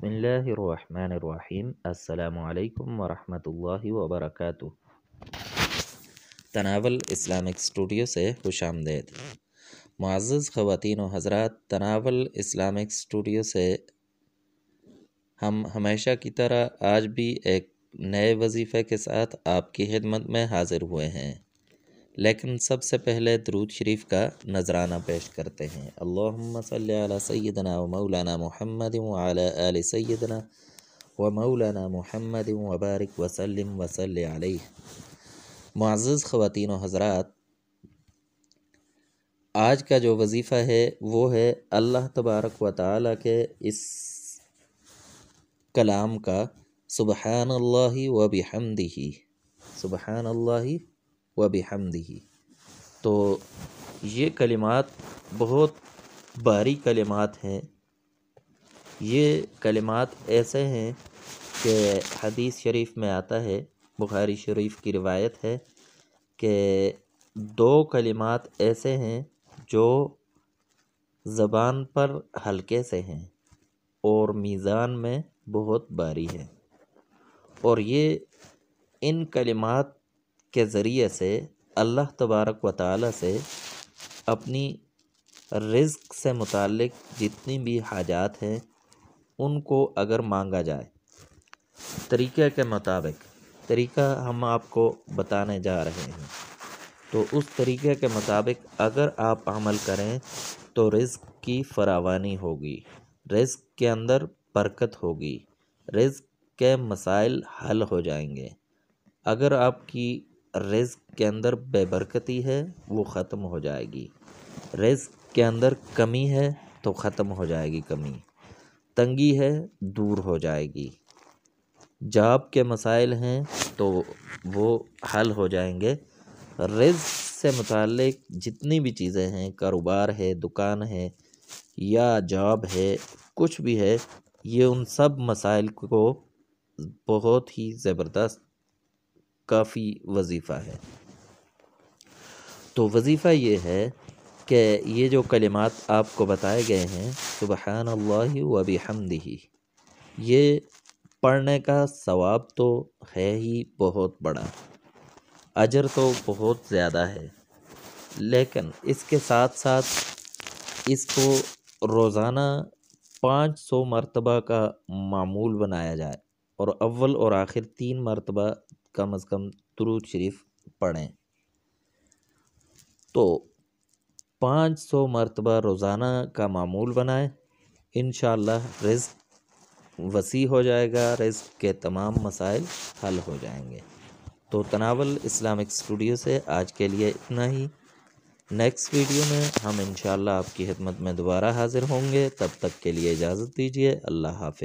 اللہ الرحمن الرحیم۔ السلام علیکم ورحمۃ اللہ وبرکاتہ۔ تناول اسلامک اسٹوڈیو سے خوش آمدید۔ معزز خواتین و حضرات، تناول اسلامک اسٹوڈیو سے ہم ہمیشہ کی طرح آج بھی ایک نئے وظیفے کے ساتھ آپ کی خدمت میں حاضر ہوئے ہیں، لیکن سب سے پہلے درود شریف کا نذرانہ پیش کرتے ہیں۔ اللہم صلی علی سیدنا و مولانا محمد وعلی آل سیدنا و مولانا محمد وبارک وسلم وصلی علیہ۔ معزز خواتین و حضرات، آج کا جو وظیفہ ہے وہ ہے اللہ تبارک و تعالیٰ کے اس کلام کا سبحان اللہ و بحمدہ، سبحان اللہ و بحمدہ۔ تو یہ کلمات بہت بھاری کلمات ہیں۔ یہ کلمات ایسے ہیں کہ حدیث شریف میں آتا ہے، بخاری شریف کی روایت ہے کہ دو کلمات ایسے ہیں جو زبان پر ہلکے سے ہیں اور میزان میں بہت بھاری ہے، اور یہ ان کلمات کے ذریعے سے اللہ تبارک و تعالیٰ سے اپنی رزق سے متعلق جتنی بھی حاجات ہیں ان کو اگر مانگا جائے، طریقے کے مطابق، طریقہ ہم آپ کو بتانے جا رہے ہیں، تو اس طریقے کے مطابق اگر آپ عمل کریں تو رزق کی فراوانی ہوگی، رزق کے اندر برکت ہوگی، رزق کے مسائل حل ہو جائیں گے۔ اگر آپ کی رزق کے اندر بے برکتی ہے وہ ختم ہو جائے گی، رزق کے اندر کمی ہے تو ختم ہو جائے گی کمی، تنگی ہے دور ہو جائے گی، جاب کے مسائل ہیں تو وہ حل ہو جائیں گے۔ رزق سے متعلق جتنی بھی چیزیں ہیں، کاروبار ہے، دکان ہے یا جاب ہے، کچھ بھی ہے، یہ ان سب مسائل کو بہت ہی زبردست کافی وظیفہ ہے۔ تو وظیفہ یہ ہے کہ یہ جو کلمات آپ کو بتائے گئے ہیں، سبحان اللہ و بحمدہ، یہ پڑھنے کا ثواب تو ہے ہی بہت بڑا، اجر تو بہت زیادہ ہے، لیکن اس کے ساتھ ساتھ اس کو روزانہ 500 مرتبہ کا معمول بنایا جائے اور اول اور آخر 3 مرتبہ کم از کم درود شریف پڑھیں، تو 500 مرتبہ روزانہ کا معمول بنائیں، انشاءاللہ رزق وسیع ہو جائے گا، رزق کے تمام مسائل حل ہو جائیں گے۔ تو تناول اسلامک اسٹوڈیو سے آج کے لیے اتنا ہی۔ نیکسٹ ویڈیو میں ہم انشاءاللہ آپ کی خدمت میں دوبارہ حاضر ہوں گے، تب تک کے لیے اجازت دیجیے۔ اللہ حافظ۔